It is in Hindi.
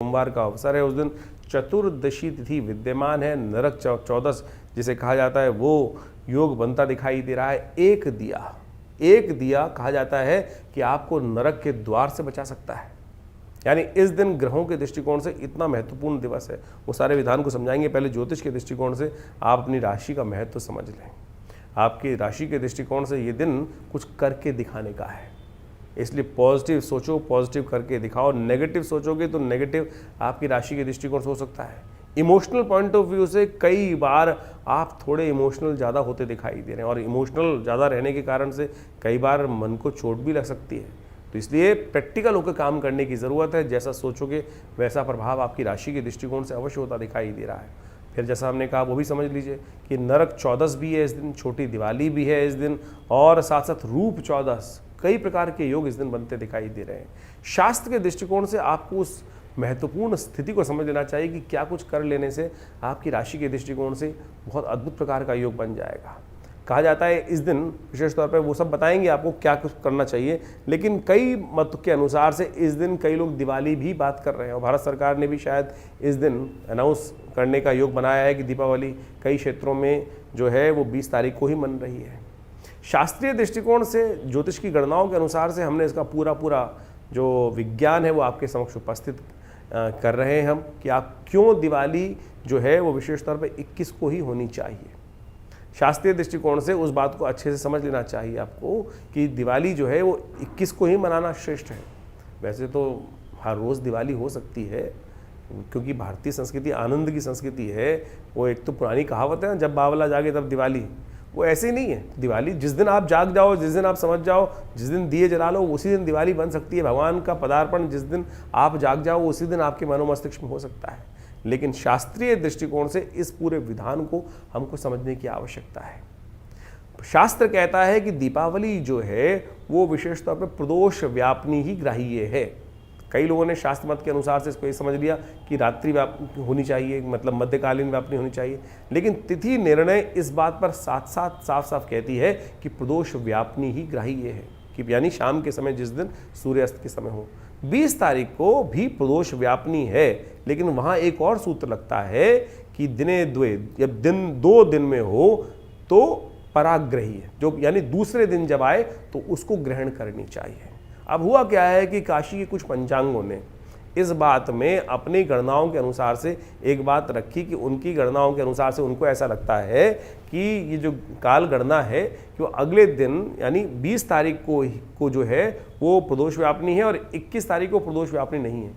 सोमवार का अवसर है, उस दिन चतुर्दशी तिथि विद्यमान है। नरक चौदस जिसे कहा जाता है वो योग बनता दिखाई दे रहा है। एक दिया कहा जाता है कि आपको नरक के द्वार से बचा सकता है। यानी इस दिन ग्रहों के दृष्टिकोण से इतना महत्वपूर्ण दिवस है। वो सारे विधान को समझाएंगे। पहले ज्योतिष के दृष्टिकोण से आप अपनी राशि का महत्व समझ लें। आपकी राशि के दृष्टिकोण से ये दिन कुछ करके दिखाने का है, इसलिए पॉजिटिव सोचो, पॉजिटिव करके दिखाओ। नेगेटिव सोचोगे तो नेगेटिव आपकी राशि के दृष्टिकोण से हो सकता है। इमोशनल पॉइंट ऑफ व्यू से कई बार आप थोड़े इमोशनल ज़्यादा होते दिखाई दे रहे हैं, और इमोशनल ज़्यादा रहने के कारण से कई बार मन को चोट भी लग सकती है। तो इसलिए प्रैक्टिकल होकर काम करने की ज़रूरत है। जैसा सोचोगे वैसा प्रभाव आपकी राशि के दृष्टिकोण से अवश्य होता दिखाई दे रहा है। फिर जैसा हमने कहा वो भी समझ लीजिए कि नरक चौदस भी है इस दिन, छोटी दिवाली भी है इस दिन, और साथ साथ रूप चौदस, कई प्रकार के योग इस दिन बनते दिखाई दे रहे हैं। शास्त्र के दृष्टिकोण से आपको उस महत्वपूर्ण स्थिति को समझ लेना चाहिए कि क्या कुछ कर लेने से आपकी राशि के दृष्टिकोण से बहुत अद्भुत प्रकार का योग बन जाएगा। कहा जाता है इस दिन विशेष तौर पर वो सब बताएंगे आपको क्या कुछ करना चाहिए, लेकिन कई मत के अनुसार से इस दिन कई लोग दिवाली भी बात कर रहे हैं, और भारत सरकार ने भी शायद इस दिन अनाउंस करने का योग बनाया है कि दीपावली कई क्षेत्रों में जो है वो 20 तारीख को ही मन रही है। शास्त्रीय दृष्टिकोण से ज्योतिष की गणनाओं के अनुसार से हमने इसका पूरा जो विज्ञान है वो आपके समक्ष उपस्थित कर रहे हैं हम, कि आप क्यों दिवाली जो है वो विशेष तौर पर 21 को ही होनी चाहिए। शास्त्रीय दृष्टिकोण से उस बात को अच्छे से समझ लेना चाहिए आपको कि दिवाली जो है वो 21 को ही मनाना श्रेष्ठ है। वैसे तो हर रोज़ दिवाली हो सकती है, क्योंकि भारतीय संस्कृति आनंद की संस्कृति है। वो एक तो पुरानी कहावत है ना, जब बावला जागे तब दिवाली, वो ऐसे ही नहीं है। दिवाली जिस दिन आप जाग जाओ, जिस दिन आप समझ जाओ, जिस दिन दिए जला लो, उसी दिन दिवाली बन सकती है। भगवान का पदार्पण जिस दिन आप जाग जाओ उसी दिन आपके मनोमस्तिष्क में हो सकता है। लेकिन शास्त्रीय दृष्टिकोण से इस पूरे विधान को हमको समझने की आवश्यकता है। शास्त्र कहता है कि दीपावली जो है वो विशेष तौर पर प्रदोष व्यापनी ही ग्राह्य है। कई लोगों ने शास्त्र मत के अनुसार से इसको ये समझ लिया कि रात्रि व्यापनी होनी चाहिए, मतलब मध्यकालीन व्यापनी होनी चाहिए, लेकिन तिथि निर्णय इस बात पर साथ साथ साफ साफ कहती है कि प्रदोष व्यापनी ही ग्राह्य है, कि यानी शाम के समय जिस दिन सूर्यास्त के समय हो। 20 तारीख को भी प्रदोष व्यापनी है, लेकिन वहाँ एक और सूत्र लगता है कि दिने द्वे, जब दिन 2 दिन में हो तो पराग्रही है, जो यानी दूसरे दिन जब आए तो उसको ग्रहण करनी चाहिए। अब हुआ क्या है कि काशी के कुछ पंचांगों ने इस बात में अपनी गणनाओं के अनुसार से एक बात रखी कि उनकी गणनाओं के अनुसार से उनको ऐसा लगता है कि ये जो काल गणना है कि वो अगले दिन यानी 20 तारीख को जो है वो प्रदोष व्यापनी है, और 21 तारीख को प्रदोष व्यापनी नहीं है।